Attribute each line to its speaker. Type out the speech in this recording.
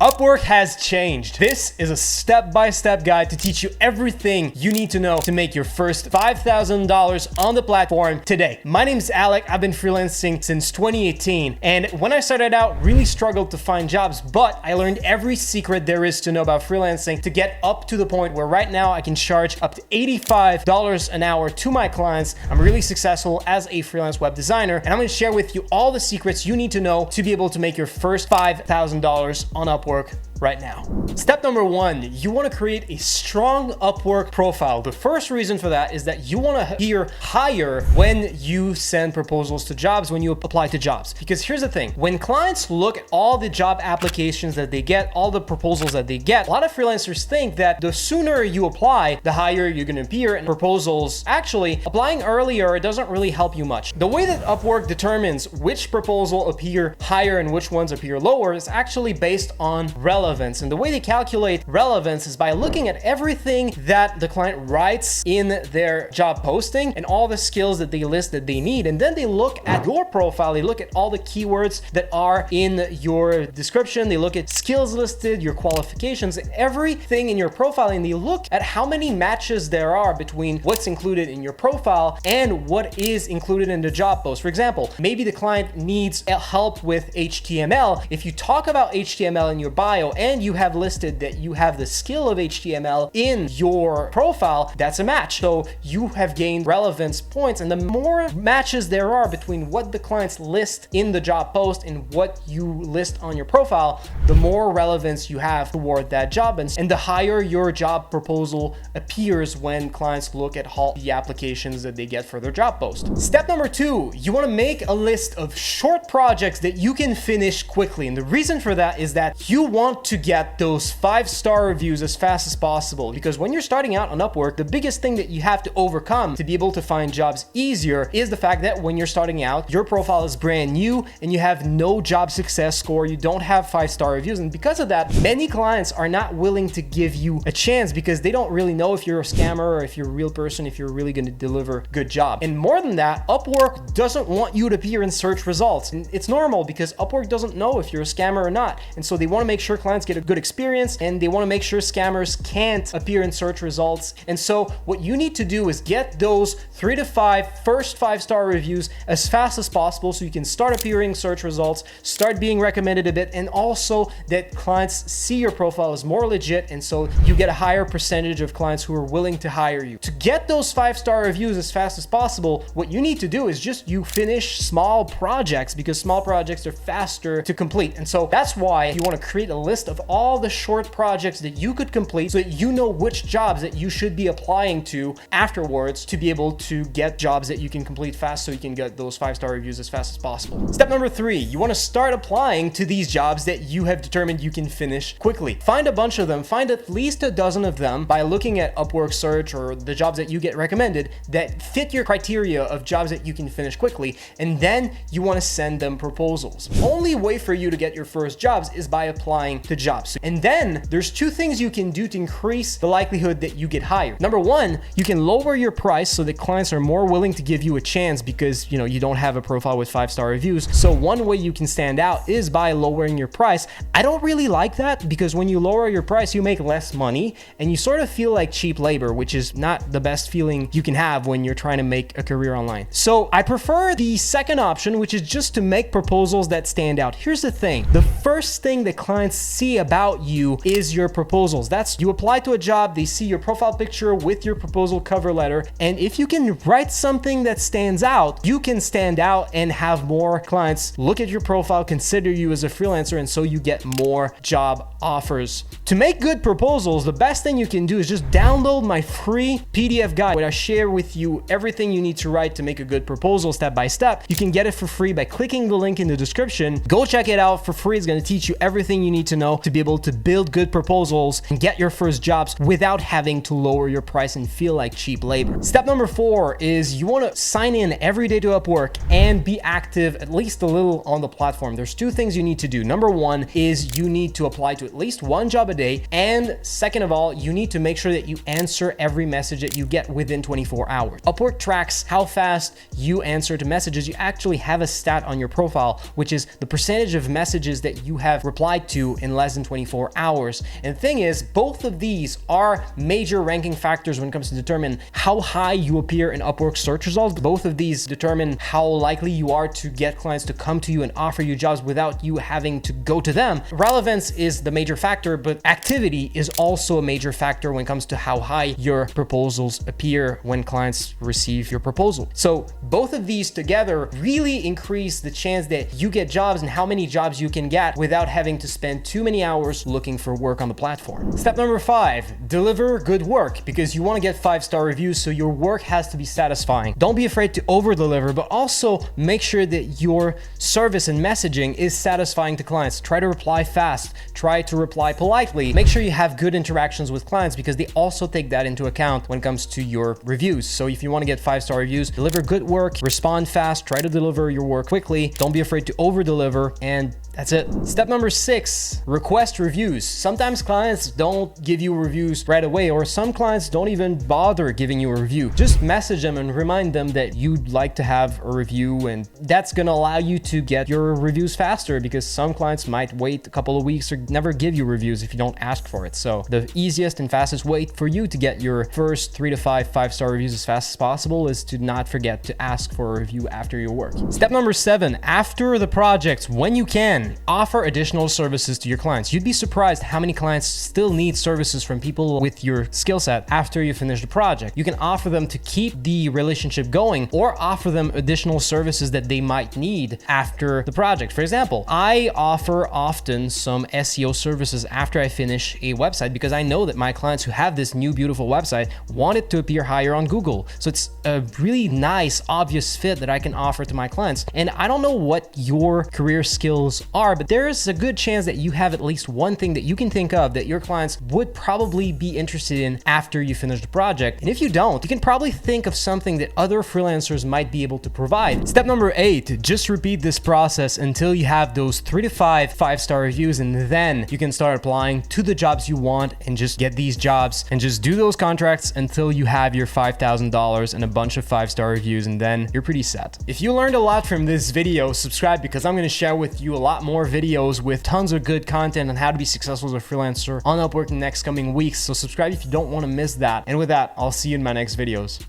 Speaker 1: Upwork has changed. This is a step-by-step guide to teach you everything you need to know to make your first $5,000 on the platform today. My name is Alec. I've been freelancing since 2018. And when I started out, really struggled to find jobs, but I learned every secret there is to know about freelancing to get up to the point where right now I can charge up to $85 an hour to my clients. I'm really successful as a freelance web designer, and I'm going to share with you all the secrets you need to know to be able to make your first $5,000 on Upwork right now. Step number one, you want to create a strong Upwork profile. The first reason for that is that you want to appear higher when you send proposals to jobs, when you apply to jobs. Because here's the thing, when clients look at all the job applications that they get, all the proposals that they get, a lot of freelancers think that the sooner you apply, the higher you're going to appear in proposals. Actually, applying earlier doesn't really help you much. The way that Upwork determines which proposal appear higher and which ones appear lower is actually based on relevance. And the way they calculate relevance is by looking at everything that the client writes in their job posting and all the skills that they list that they need. And then they look at your profile, they look at all the keywords that are in your description, they look at skills listed, your qualifications, everything in your profile, and they look at how many matches there are between what's included in your profile and what is included in the job post. For example, maybe the client needs help with HTML. If you talk about HTML in your bio and you have listed that you have the skill of HTML in your profile, that's a match. So you have gained relevance points, and the more matches there are between what the clients list in the job post and what you list on your profile, the more relevance you have toward that job, and the higher your job proposal appears when clients look at all the applications that they get for their job post. Step number two, you want to make a list of short projects that you can finish quickly. And the reason for that is that you want to get those 5-star reviews as fast as possible, because when you're starting out on Upwork, the biggest thing that you have to overcome to be able to find jobs easier is the fact that when you're starting out, your profile is brand new and you have no job success score, you don't have 5-star reviews. And because of that, many clients are not willing to give you a chance because they don't really know if you're a scammer or if you're a real person, if you're really going to deliver a good job. And more than that, Upwork doesn't want you to appear in search results. And it's normal because Upwork doesn't know if you're a scammer or not. And so they want to make sure clients get a good experience, and they want to make sure scammers can't appear in search results. And so what you need to do is get those 3 to 5 first 5-star reviews as fast as possible so you can start appearing search results, start being recommended a bit, and also that clients see your profile as more legit, and so you get a higher percentage of clients who are willing to hire you. To get those 5-star reviews as fast as possible, what you need to do is just you finish small projects, because small projects are faster to complete. And so that's why you want to create a list of all the short projects that you could complete so that you know which jobs that you should be applying to afterwards to be able to get jobs that you can complete fast so you can get those 5-star reviews as fast as possible. Step number 3, you want to start applying to these jobs that you have determined you can finish quickly. Find a bunch of them, find at least a dozen of them by looking at Upwork search or the jobs that you get recommended that fit your criteria of jobs that you can finish quickly, and then you want to send them proposals. Only way for you to get your first jobs is by applying to jobs. And then there's 2 things you can do to increase the likelihood that you get hired. Number 1, you can lower your price so that clients are more willing to give you a chance because you don't have a profile with 5-star reviews. So one way you can stand out is by lowering your price. I don't really like that because when you lower your price, you make less money and you sort of feel like cheap labor, which is not the best feeling you can have when you're trying to make a career online. So I prefer the second option, which is just to make proposals that stand out. Here's the thing. The first thing that clients see about you is your proposals. That's you apply to a job, they see your profile picture with your proposal cover letter. And if you can write something that stands out, you can stand out and have more clients look at your profile, consider you as a freelancer, and so you get more job offers. To make good proposals, the best thing you can do is just download my free PDF guide where I share with you everything you need to write to make a good proposal step by step. You can get it for free by clicking the link in the description. Go check it out for free. It's going to teach you everything you need to know to be able to build good proposals and get your first jobs without having to lower your price and feel like cheap labor. Step number 4 is you want to sign in every day to Upwork and be active at least a little on the platform. There's 2 things you need to do. Number 1 is you need to apply to at least 1 job a day. And second of all, you need to make sure that you answer every message that you get within 24 hours. Upwork tracks how fast you answer to messages. You actually have a stat on your profile, which is the percentage of messages that you have replied to in less than 24 hours. And the thing is, both of these are major ranking factors when it comes to determine how high you appear in Upwork search results. Both of these determine how likely you are to get clients to come to you and offer you jobs without you having to go to them. Relevance is the major factor, but activity is also a major factor when it comes to how high your proposals appear when clients receive your proposal. So both of these together really increase the chance that you get jobs and how many jobs you can get without having to spend too many hours looking for work on the platform. Step number 5, deliver good work, because you want to get 5-star reviews, so your work has to be satisfying. Don't be afraid to over-deliver, but also make sure that your service and messaging is satisfying to clients. Try to reply fast, try to reply politely. Make sure you have good interactions with clients because they also take that into account when it comes to your reviews. So if you want to get 5-star reviews, deliver good work, respond fast, try to deliver your work quickly. Don't be afraid to over-deliver, and that's it. Step number 6, request reviews. Sometimes clients don't give you reviews right away, or some clients don't even bother giving you a review. Just message them and remind them that you'd like to have a review, and that's gonna allow you to get your reviews faster because some clients might wait a couple of weeks or never give you reviews if you don't ask for it. So the easiest and fastest way for you to get your first 3 to 5 5-star reviews as fast as possible is to not forget to ask for a review after your work. Step number 7, after the project, when you can, offer additional services to your clients. You'd be surprised how many clients still need services from people with your skill set after you finish the project. You can offer them to keep the relationship going or offer them additional services that they might need after the project. For example, I offer often some SEO services after I finish a website because I know that my clients who have this new beautiful website want it to appear higher on Google. So it's a really nice, obvious fit that I can offer to my clients. And I don't know what your career skills are, but there's a good chance that you have at least one thing that you can think of that your clients would probably be interested in after you finish the project. And if you don't, you can probably think of something that other freelancers might be able to provide. Step number 8, just repeat this process until you have those 3 to 5 5-star reviews, and then you can start applying to the jobs you want and just get these jobs and just do those contracts until you have your $5,000 and a bunch of 5-star reviews, and then you're pretty set. If you learned a lot from this video, subscribe because I'm going to share with you a lot more videos with tons of good content on how to be successful as a freelancer on Upwork in the next coming weeks. So subscribe if you don't want to miss that. And with that, I'll see you in my next videos.